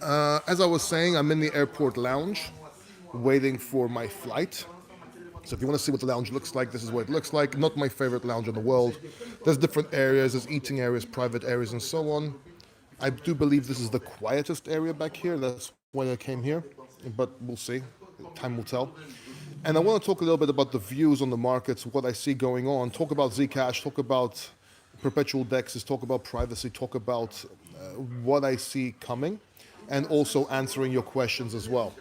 As I was saying, I'm in the airport lounge waiting for my flight. So if you want to see what the lounge looks like, this is what it looks like. Not my favorite lounge in the world. There's different areas, there's eating areas, private areas, and so on. I do believe this is the quietest area back here. That's why I came here. But we'll see. Time will tell. And I want to talk a little bit about the views on the markets, what I see going on. Talk about Zcash, talk about perpetual dexes, talk about privacy, talk about what I see coming, and also answering your questions as well.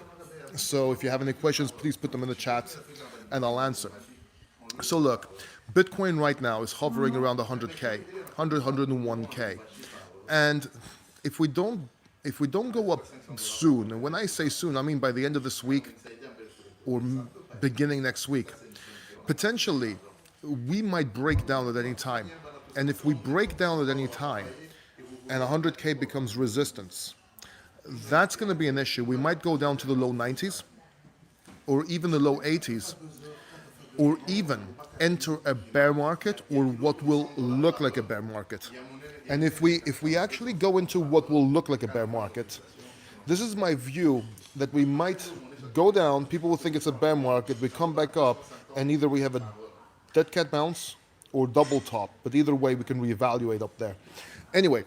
So if you have any questions, please put them in the chat and I'll answer. So look, Bitcoin right now is hovering around 100K, 100, 101K. And if we don't if we don't go up soon, and when I say soon, I mean by the end of this week or beginning next week, potentially we might break down at any time. And if we break down at any time and 100K becomes resistance, that's going to be an issue. We might go down to the low 90s or even the low 80s, or even enter a bear market or what will look like a bear market. And if we actually go into what will look like a bear market, this is my view that we might go down, people will think it's a bear market, we come back up, and either we have a dead cat bounce or double top, but either way we can reevaluate up there. Anyway,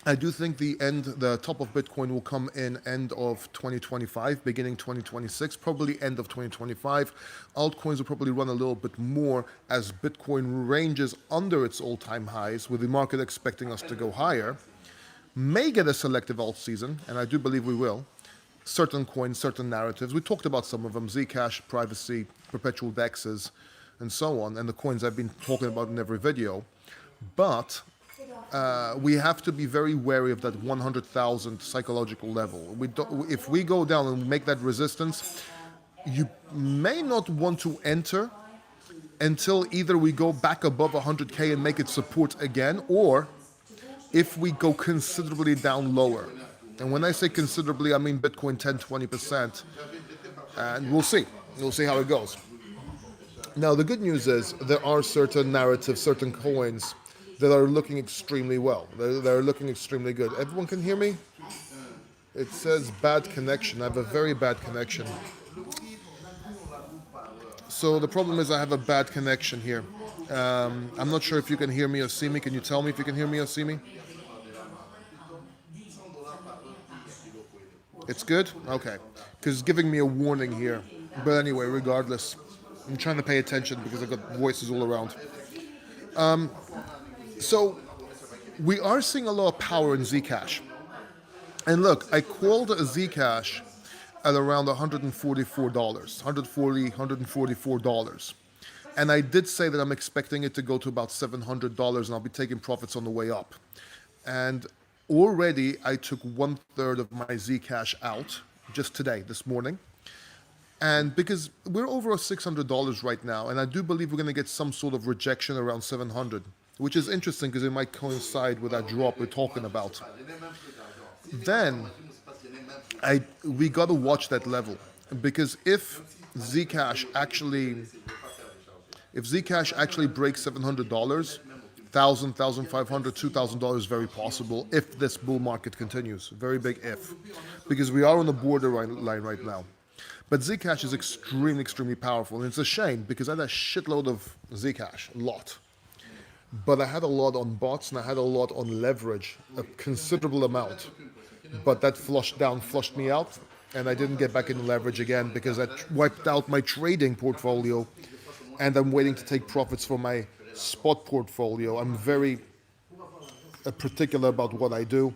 I do think the top of Bitcoin will come in end of 2025, beginning 2026, probably end of 2025. Altcoins will probably run a little bit more as Bitcoin ranges under its all-time highs, with the market expecting us to go higher. May get a selective alt season, and I do believe we will. Certain coins, certain narratives. We talked about some of them: Zcash, privacy, perpetual dexes, and so on, and the coins I've been talking about in every video. But we have to be very wary of that 100,000 psychological level. If we go down and make that resistance, you may not want to enter until either we go back above 100K and make it support again, or if we go considerably down lower. And when I say considerably, I mean Bitcoin 10, 20%. And we'll see. We'll see how it goes. Now, the good news is there are certain narratives, certain coins that are looking extremely well. They're looking extremely good. Everyone can hear me? It says bad connection. I have a very bad connection. So the problem is I have a bad connection here. I'm not sure if you can hear me or see me. Can you tell me if you can hear me or see me? It's good? Okay. Because it's giving me a warning here. But anyway, regardless, I'm trying to pay attention because I've got voices all around. So we are seeing a lot of power in Zcash. And look, I called a Zcash at around $144, $140, $144. And I did say that I'm expecting it to go to about $700 and I'll be taking profits on the way up. And already I took 1/3 of my Zcash out just today, this morning. And because we're over $600 right now, and I do believe we're going to get some sort of rejection around 700, which is interesting because it might coincide with that drop we're talking about. Then we got to watch that level, because if Zcash actually breaks $700, $1,000, $1,500, $2,000 is very possible if this bull market continues. Very big if, because we are on the borderline right now. But Zcash is extremely, extremely powerful, and it's a shame because I had a shitload of Zcash, a lot. But I had a lot on bots and I had a lot on leverage, a considerable amount. But that flushed me out, and I didn't get back in leverage again because I wiped out my trading portfolio, and I'm waiting to take profits for my spot portfolio. I'm very particular about what I do.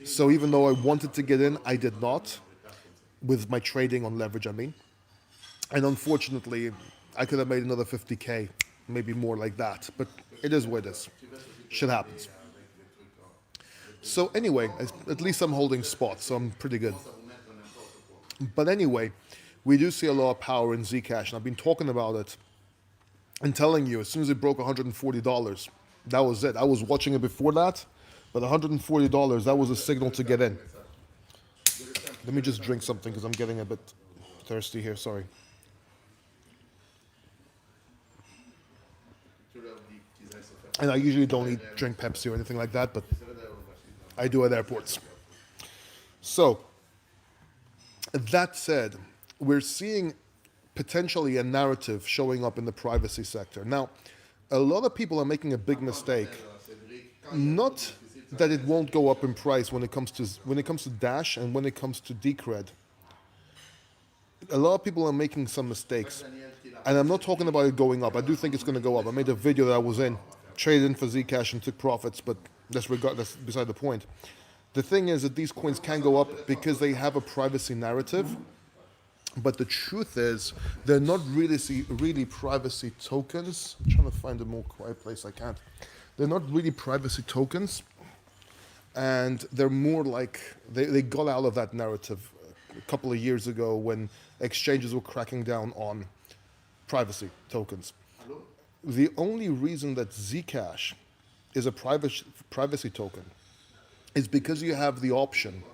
So even though I wanted to get in, I did not, with my trading on leverage, I mean. And unfortunately, I could have made another 50K, maybe more like that. But it is what it is. Shit happens. So anyway, at least I'm holding spots, so I'm pretty good. But anyway, we do see a lot of power in Zcash, and I've been talking about it and telling you, as soon as it broke $140, that was it. I was watching it before that, but $140, that was a signal to get in. Let me just drink something because I'm getting a bit thirsty here, sorry. And I usually don't drink Pepsi or anything like that, but I do at airports. So, that said, we're seeing potentially a narrative showing up in the privacy sector. Now, a lot of people are making a big mistake. Not that it won't go up in price when it comes to Dash and when it comes to Decred. A lot of people are making some mistakes. And I'm not talking about it going up. I do think it's going to go up. I made a video that I was in, traded in for Zcash and took profits, but that's beside the point. The thing is that these coins can go up because they have a privacy narrative. But the truth is, they're not really privacy tokens. I'm trying to find a more quiet place. I can't. They're not really privacy tokens. And they're more like, they got out of that narrative a couple of years ago when exchanges were cracking down on privacy tokens. The only reason that Zcash is a privacy token is because you have the option,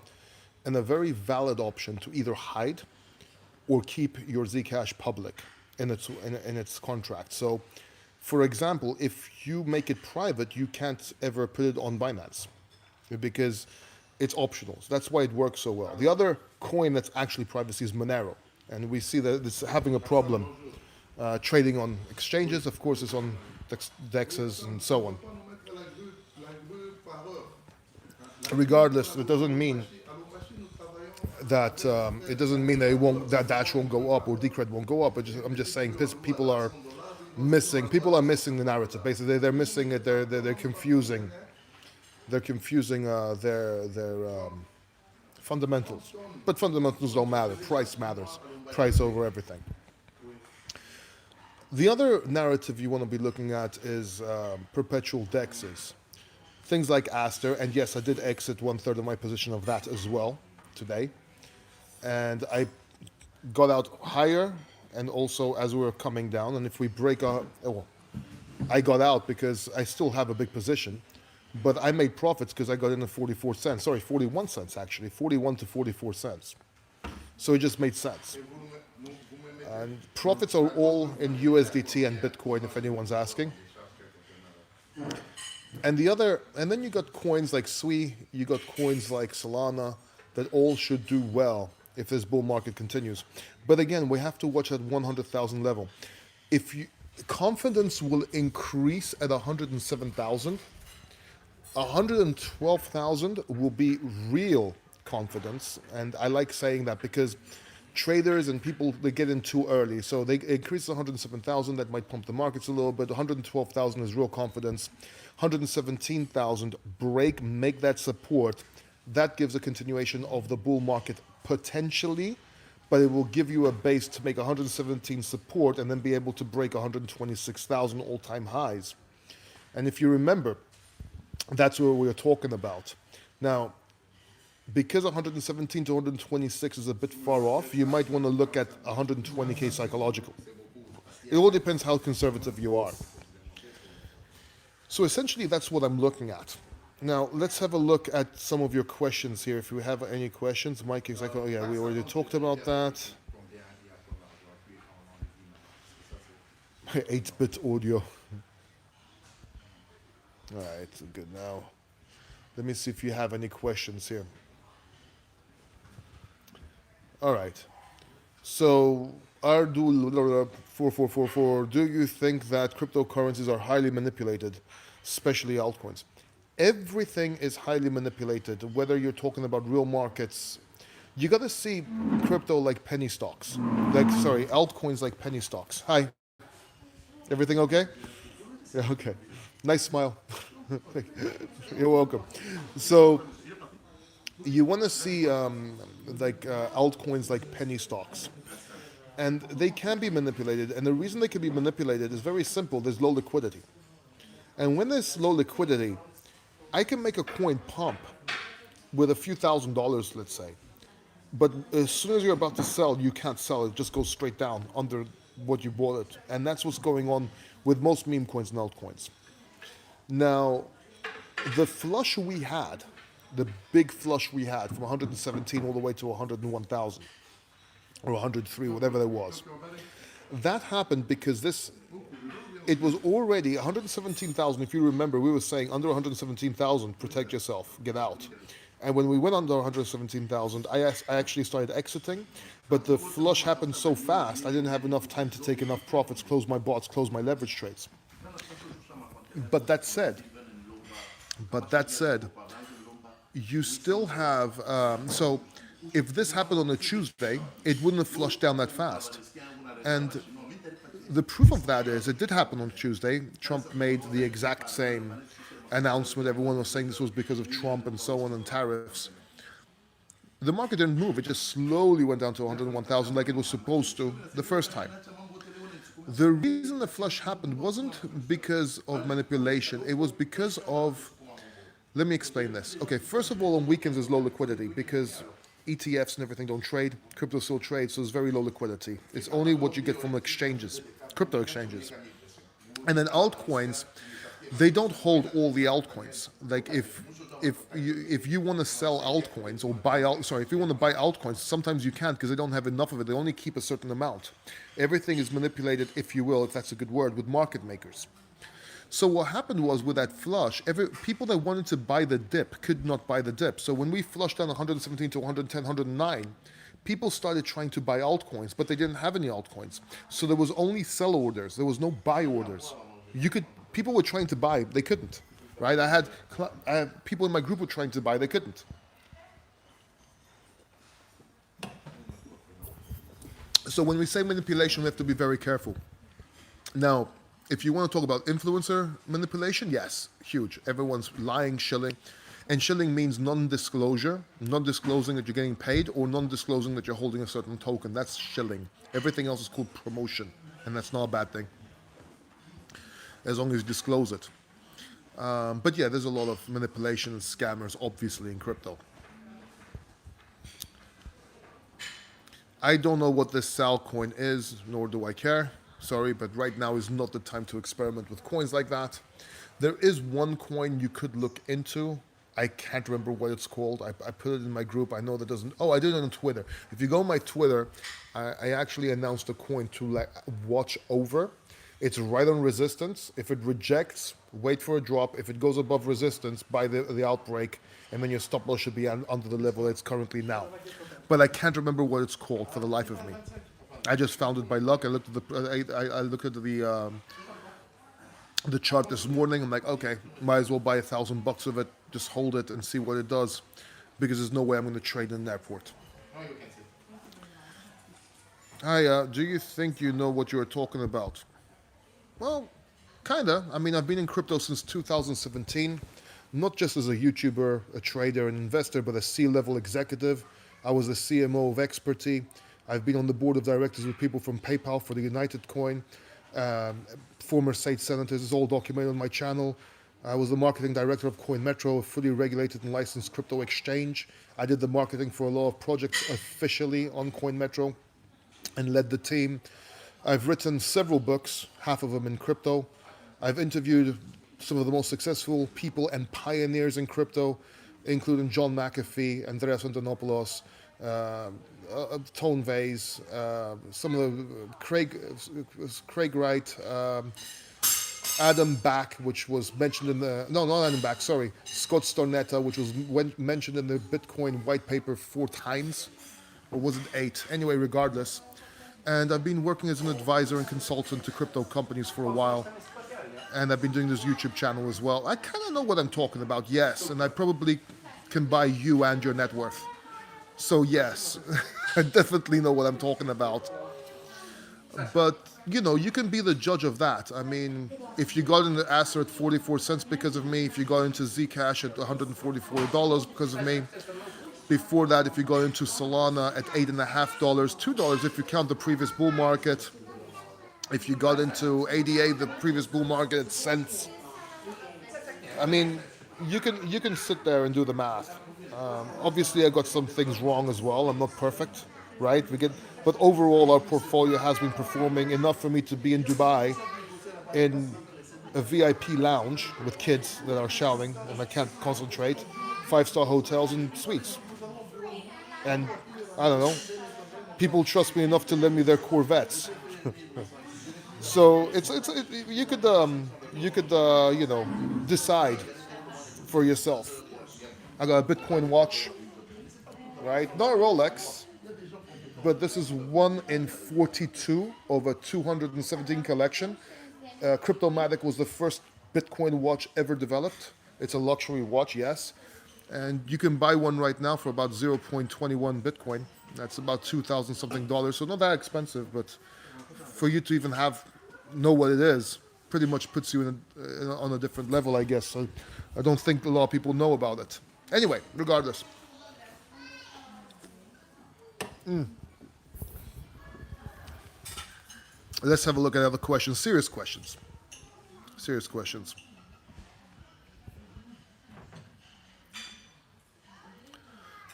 and a very valid option, to either hide or keep your Zcash public in its contract. So, for example, if you make it private, you can't ever put it on Binance because it's optional. So that's why it works so well. The other coin that's actually privacy is Monero, and we see that it's having a problem trading on exchanges. Of course, it's on DEXs and so on. Regardless, it doesn't mean that that Dash won't go up or Decred won't go up. I'm just saying people are missing the narrative. Basically, they're missing it. They're confusing. They're confusing their fundamentals. But fundamentals don't matter. Price matters. Price over everything. The other narrative you want to be looking at is perpetual DEXs. Things like Aster, and yes, I did exit 1/3 of my position of that as well today. And I got out higher, and also as we were coming down. And if we break I got out because I still have a big position, but I made profits because I got in at 44 cents. Sorry, 41 cents actually, 41 to 44 cents. So it just made sense. And profits are all in USDT and Bitcoin, if anyone's asking. And then you got coins like SUI, you got coins like Solana that all should do well if this bull market continues. But again, we have to watch at 100,000 level. Confidence will increase at 107,000. 112,000 will be real confidence, and I like saying that because traders and people, they get in too early. So they increase 107,000, that might pump the markets a little bit. 112,000 is real confidence. 117,000 make that support. That gives a continuation of the bull market potentially, but it will give you a base to make 117 support and then be able to break 126,000 all-time highs. And if you remember, that's what we are talking about. Now, because 117 to 126 is a bit far off, you might want to look at 120K psychological. It all depends how conservative you are. So essentially, that's what I'm looking at. Now, let's have a look at some of your questions here. If you have any questions, Mike is like, oh yeah, we already talked about that. 8-bit audio. All right, good. Now, let me see if you have any questions here. All right. So, Ardu4444, do you think that cryptocurrencies are highly manipulated, especially altcoins? Everything is highly manipulated, whether you're talking about real markets. You got to see crypto like penny stocks. Altcoins like penny stocks. Hi. Everything okay? Yeah, okay. Nice smile. You're welcome. So, you want to see altcoins like penny stocks. And they can be manipulated. And the reason they can be manipulated is very simple. There's low liquidity. And when there's low liquidity, I can make a coin pump with a few $1,000s, let's say. But as soon as you're about to sell, you can't sell. It just goes straight down under what you bought it. And that's what's going on with most meme coins and altcoins. Now, the flush we had, the big flush we had from 117 all the way to 101,000 or 103, whatever it was, that happened because it was already 117,000. If you remember, we were saying under 117,000, protect yourself, get out. And when we went under 117,000, I actually started exiting, but the flush happened so fast, I didn't have enough time to take enough profits, close my bots, close my leverage trades. But that said, but that said, you still have, so if this happened on a Tuesday, it wouldn't have flushed down that fast. And the proof of that is it did happen on Tuesday. Trump made the exact same announcement. Everyone was saying this was because of Trump and so on and tariffs. The market didn't move. It just slowly went down to 101,000 like it was supposed to the first time. The reason the flush happened wasn't because of manipulation. It was because of, let me explain this. Okay, first of all, on weekends there's low liquidity because ETFs and everything don't trade. Crypto still trades, so there's very low liquidity. It's only what you get from exchanges, crypto exchanges. And then altcoins, they don't hold all the altcoins. Like if you want to sell altcoins or if you want to buy altcoins, sometimes you can't because they don't have enough of it. They only keep a certain amount. Everything is manipulated, if you will, if that's a good word, with market makers. So what happened was with that flush, people that wanted to buy the dip could not buy the dip. So when we flushed down 117 to 110, 109, people started trying to buy altcoins, but they didn't have any altcoins. So there was only sell orders. There was no buy orders. People were trying to buy, they couldn't, right? I had people in my group were trying to buy, they couldn't. So when we say manipulation, we have to be very careful. Now, if you want to talk about influencer manipulation, yes, huge. Everyone's lying, shilling. And shilling means non-disclosure, non-disclosing that you're getting paid or non-disclosing that you're holding a certain token. That's shilling. Everything else is called promotion, and that's not a bad thing, as long as you disclose it. But yeah, there's a lot of manipulation and scammers, obviously, in crypto. I don't know what this Altcoin is, nor do I care. Sorry, but right now is not the time to experiment with coins like that. There is one coin you could look into. I can't remember what it's called. I put it in my group. I know that doesn't. Oh, I did it on Twitter. If you go on my Twitter, I actually announced a coin to watch over. It's right on resistance. If it rejects, wait for a drop. If it goes above resistance, buy the outbreak, and then your stop loss should be under the level it's currently now. But I can't remember what it's called for the life of me. I just found it by luck. I looked at the chart this morning. I'm like, okay, might as well buy $1,000 of it, just hold it and see what it does, because there's no way I'm going to trade in an airport. Hi, do you think you know what you're talking about? Well, kinda. I mean, I've been in crypto since 2017, not just as a YouTuber, a trader, an investor, but a C-level executive. I was the CMO of Experty. I've been on the board of directors with people from PayPal for the United Coin, former state senators. It's all documented on my channel. I was the marketing director of Coin Metro, a fully regulated and licensed crypto exchange. I did the marketing for a lot of projects officially on Coin Metro and led the team. I've written several books, half of them in crypto. I've interviewed some of the most successful people and pioneers in crypto, including John McAfee, Andreas Antonopoulos, Tone Vase, some of the Craig Wright, Adam Back, which was mentioned in the, no, not Adam Back, sorry, Scott Stornetta, which was mentioned in the Bitcoin white paper 4 times, or was it 8? Anyway, regardless. And I've been working as an advisor and consultant to crypto companies for a while. And I've been doing this YouTube channel as well. I kind of know what I'm talking about, yes. And I probably can buy you and your net worth. So yes, I definitely know what I'm talking about. But, you know, you can be the judge of that. I mean, if you got into Acer at 44 cents because of me, if you got into Zcash at $144 because of me, before that, if you got into Solana at $8.50, $2 if you count the previous bull market. If you got into ADA, the previous bull market at cents. I mean, you can sit there and do the math. Obviously, I got some things wrong as well. I'm not perfect, right? But overall, our portfolio has been performing enough for me to be in Dubai in a VIP lounge with kids that are shouting and I can't concentrate, 5-star hotels and suites. And I don't know, people trust me enough to lend me their Corvettes. So you could decide for yourself. I got a Bitcoin watch, right? Not a Rolex, but this is 1 in 42 of a 217 collection. Cryptomatic was the first Bitcoin watch ever developed. It's a luxury watch, yes. And you can buy one right now for about 0.21 Bitcoin. That's about 2,000 something dollars. So not that expensive, but for you to even know what it is, pretty much puts you on a different level, I guess. So I don't think a lot of people know about it. Anyway, regardless. Let's have a look at other questions. Serious questions. Serious questions.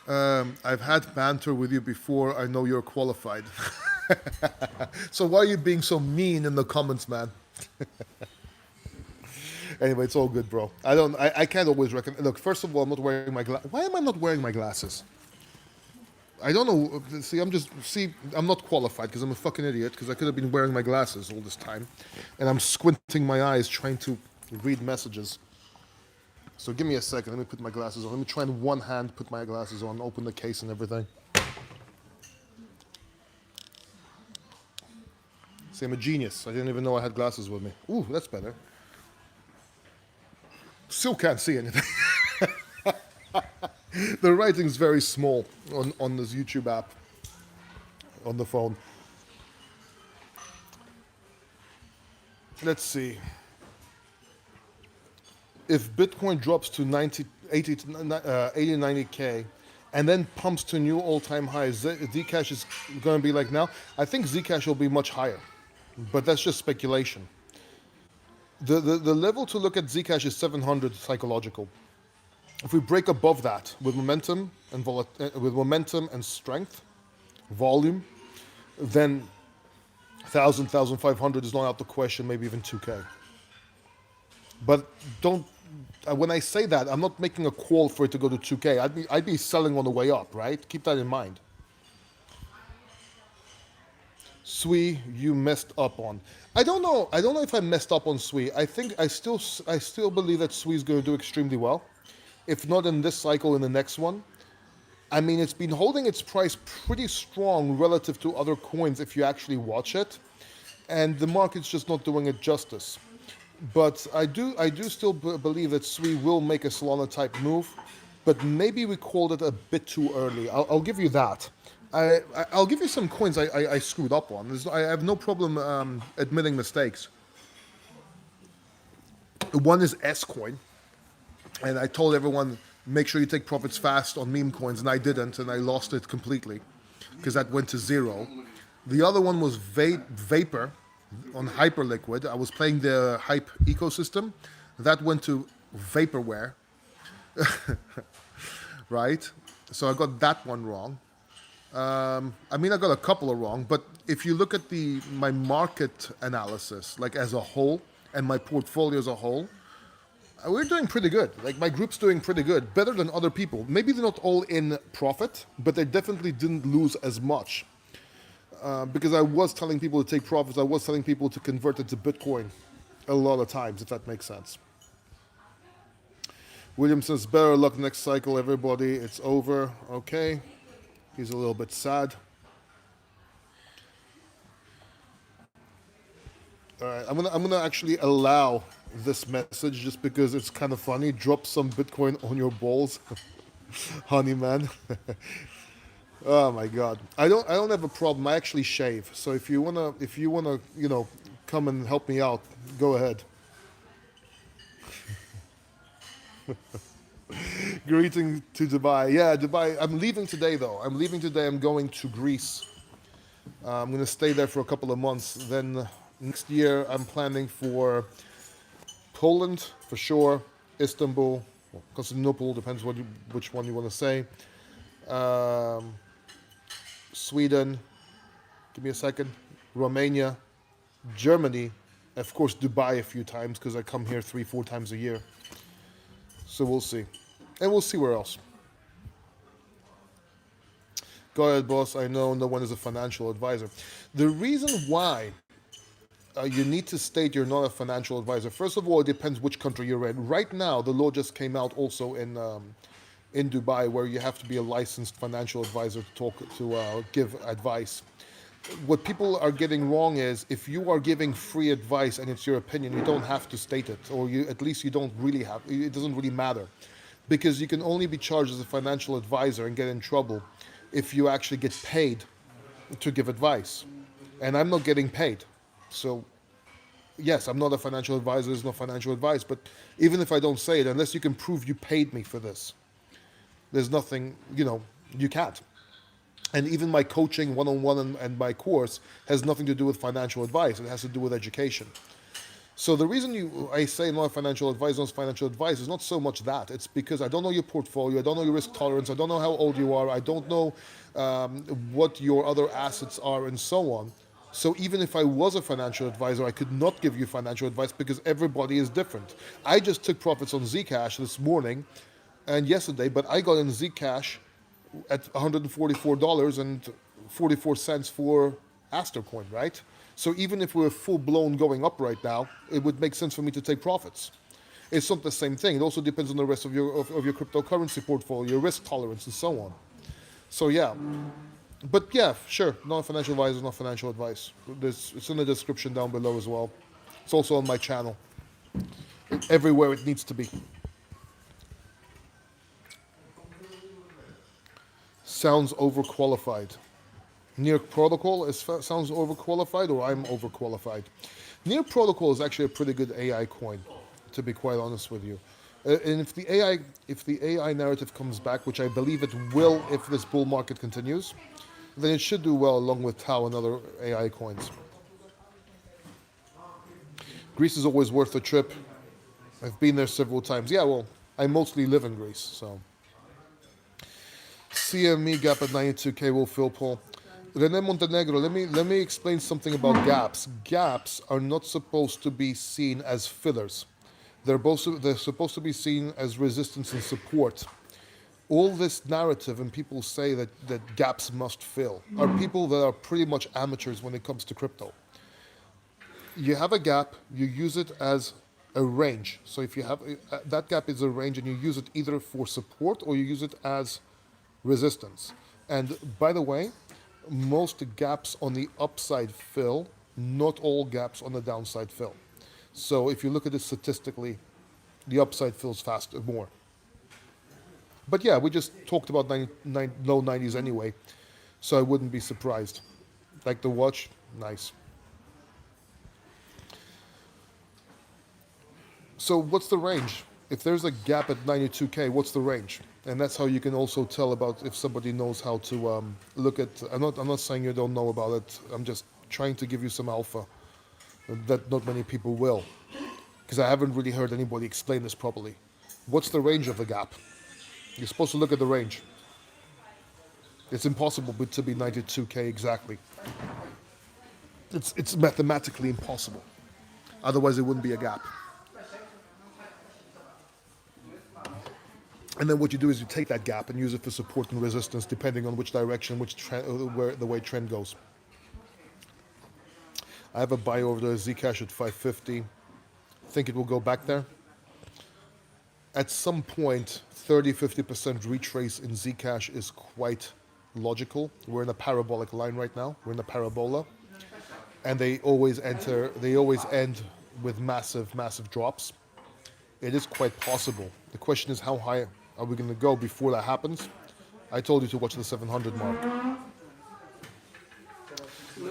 I've had banter with you before. I know you're qualified. So why are you being so mean in the comments, man? Anyway, it's all good, bro. I can't always recommend. Look, first of all, I'm not wearing my glasses. Why am I not wearing my glasses? I don't know. I'm not qualified because I'm a fucking idiot because I could have been wearing my glasses all this time. And I'm squinting my eyes trying to read messages. So give me a second. Let me put my glasses on. Let me try in one hand put my glasses on, open the case and everything. See, I'm a genius. I didn't even know I had glasses with me. Ooh, that's better. Still can't see anything. The writing's very small on this YouTube app on the phone. Let's see. If Bitcoin drops to 80, 90K and then pumps to new all-time highs, Zcash is going to be like now. I think Zcash will be much higher, but that's just speculation. The level to look at Zcash is 700 psychological. If we break above that with momentum and strength, volume, then 1,000, 1,500 is not out the question. Maybe even 2K. But when I say that, I'm not making a call for it to go to 2K. I'd be selling on the way up, right? Keep that in mind. Sui, you messed up on. I don't know if I messed up on Sui. I think I still believe that Sui is going to do extremely well. If not in this cycle, in the next one. I mean, it's been holding its price pretty strong relative to other coins if you actually watch it. And the market's just not doing it justice. But I do still believe that Sui will make a Solana type move, but maybe we called it a bit too early. I'll give you that. I'll give you some coins I screwed up on. I have no problem admitting mistakes. One is S-Coin, and I told everyone, make sure you take profits fast on meme coins, and I didn't, and I lost it completely because that went to zero. The other one was Vapor on Hyperliquid. I was playing the Hype ecosystem. That went to Vaporware, right? So I got that one wrong. I mean, I got a couple of wrong, but if you look at my market analysis, like as a whole, and my portfolio as a whole, we're doing pretty good. Like my group's doing pretty good, better than other people. Maybe they're not all in profit, but they definitely didn't lose as much. Because I was telling people to take profits, I was telling people to convert it to Bitcoin a lot of times, if that makes sense. William says, better luck next cycle, everybody. It's over. Okay. He's a little bit sad. All right, I'm gonna actually allow this message just because it's kind of funny. Drop some Bitcoin on your balls, honey man. Oh my God, I don't have a problem. I actually shave, so if you wanna, come and help me out, go ahead. Greeting to Dubai. Yeah, Dubai. I'm leaving today though. I'm going to Greece. I'm gonna stay there for a couple of months. Then next year I'm planning for Poland for sure, Istanbul, Constantinople, depends which one you want to say. Sweden, give me a second, Romania, Germany, of course Dubai a few times because I come here 3-4 times a year. So we'll see. And we'll see where else. Go ahead, boss. I know no one is a financial advisor. The reason why you need to state you're not a financial advisor, first of all, it depends which country you're in. Right now, the law just came out also in in Dubai where you have to be a licensed financial advisor to give advice. What people are getting wrong is if you are giving free advice and it's your opinion, you don't have to state it, or you at least you don't really have. It doesn't really matter, because you can only be charged as a financial advisor and get in trouble if you actually get paid to give advice, and I'm not getting paid, so yes, I'm not a financial advisor. There's no financial advice, but even if I don't say it, unless you can prove you paid me for this, there's nothing. You can't. And even my coaching one-on-one and my course has nothing to do with financial advice. It has to do with education. So the reason I say not financial advice, not financial advice, is not so much that. It's because I don't know your portfolio, I don't know your risk tolerance, I don't know how old you are, I don't know what your other assets are, and so on. So even if I was a financial advisor, I could not give you financial advice because everybody is different. I just took profits on Zcash this morning and yesterday, but I got in Zcash at $144.44 for Altcoin, right? So even if we're full blown going up right now, it would make sense for me to take profits. It's not the same thing. It also depends on the rest of your cryptocurrency portfolio, your risk tolerance, and so on. So yeah, but yeah, sure, not financial advice is not financial advice. It's in the description down below as well. It's also on my channel, everywhere it needs to be. Sounds overqualified. Near Protocol sounds overqualified, or I'm overqualified. Near Protocol is actually a pretty good AI coin, to be quite honest with you. And if the AI narrative comes back, which I believe it will if this bull market continues, then it should do well along with Tau and other AI coins. Greece is always worth a trip. I've been there several times. Yeah, well, I mostly live in Greece, so. CME gap at 92K will fill, Paul. René Montenegro, let me explain something about gaps. Gaps are not supposed to be seen as fillers. They're supposed to be seen as resistance and support. All this narrative and people say that gaps must fill are people that are pretty much amateurs when it comes to crypto. You have a gap, you use it as a range. So if you have that gap is a range and you use it either for support or you use it as resistance. And by the way, most gaps on the upside fill, not all gaps on the downside fill. So if you look at it statistically, the upside fills faster, more. But yeah, we just talked about low 90s anyway, so I wouldn't be surprised. Like the watch, nice. So what's the range? If there's a gap at 92K, what's the range? And that's how you can also tell about if somebody knows how to look at. I'm not saying you don't know about it. I'm just trying to give you some alpha that not many people will, because I haven't really heard anybody explain this properly. What's the range of the gap? You're supposed to look at the range. It's impossible to be 92K exactly. It's mathematically impossible. Otherwise, it wouldn't be a gap. And then what you do is you take that gap and use it for support and resistance, depending on which direction, where the way trend goes. I have a buy over there, Zcash at 550. Think it will go back there. At some point, 30-50% retrace in Zcash is quite logical. We're in a parabolic line right now. We're in a parabola, and they always end with massive drops. It is quite possible. The question is, how high are we going to go before that happens? I told you to watch the 700 mark.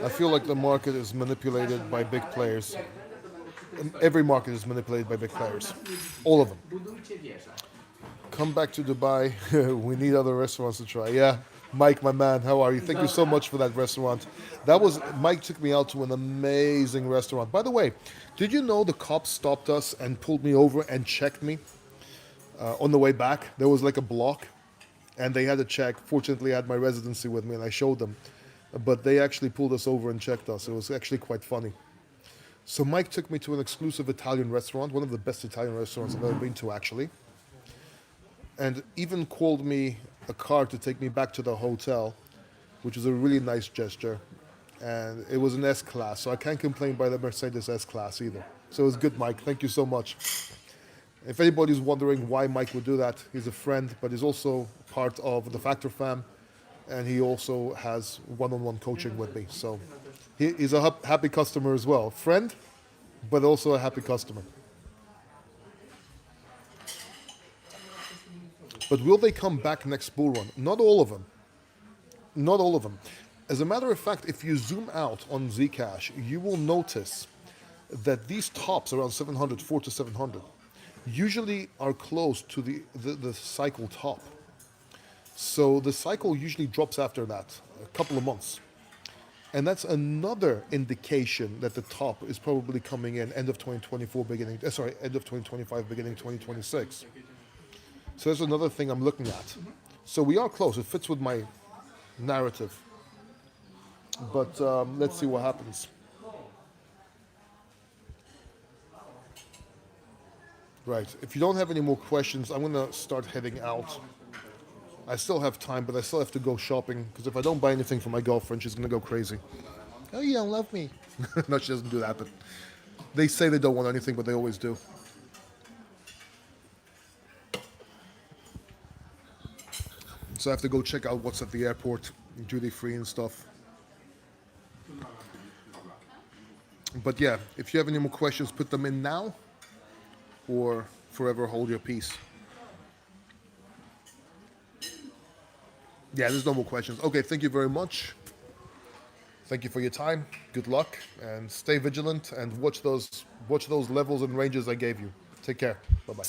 I feel like the market is manipulated by big players. Every market is manipulated by big players. All of them. Come back to Dubai. We need other restaurants to try. Yeah, Mike, my man, how are you? Thank you so much for that restaurant. Mike took me out to an amazing restaurant. By the way, did you know the cops stopped us and pulled me over and checked me on the way back? There was like a block, and they had to check. Fortunately, I had my residency with me, and I showed them. But they actually pulled us over and checked us. It was actually quite funny. So Mike took me to an exclusive Italian restaurant, one of the best Italian restaurants I've ever been to, actually. And even called me a car to take me back to the hotel, which was a really nice gesture. And it was an S-Class, so I can't complain by the Mercedes S-Class either. So it was good, Mike. Thank you so much. If anybody's wondering why Mike would do that, he's a friend, but he's also part of the Factor fam, and he also has one-on-one coaching with me. So he's a happy customer as well. Friend, but also a happy customer. But will they come back next bull run? Not all of them. Not all of them. As a matter of fact, if you zoom out on Zcash, you will notice that these tops around 700, 4 to 700, usually are close to the cycle top. So the cycle usually drops after that, a couple of months. And that's another indication that the top is probably coming in end of 2024, end of 2025, beginning 2026. So that's another thing I'm looking at. So we are close. It fits with my narrative. But let's see what happens. Right. If you don't have any more questions, I'm going to start heading out. I still have time, but I still have to go shopping, because if I don't buy anything for my girlfriend, she's going to go crazy. Oh, you don't love me. No, she doesn't do that, but they say they don't want anything, but they always do. So I have to go check out what's at the airport, duty free and stuff. But yeah, if you have any more questions, put them in now, or forever hold your peace. Yeah, there's no more questions. Okay, thank you very much. Thank you for your time. Good luck, and stay vigilant, and watch those levels and ranges I gave you. Take care. Bye-bye.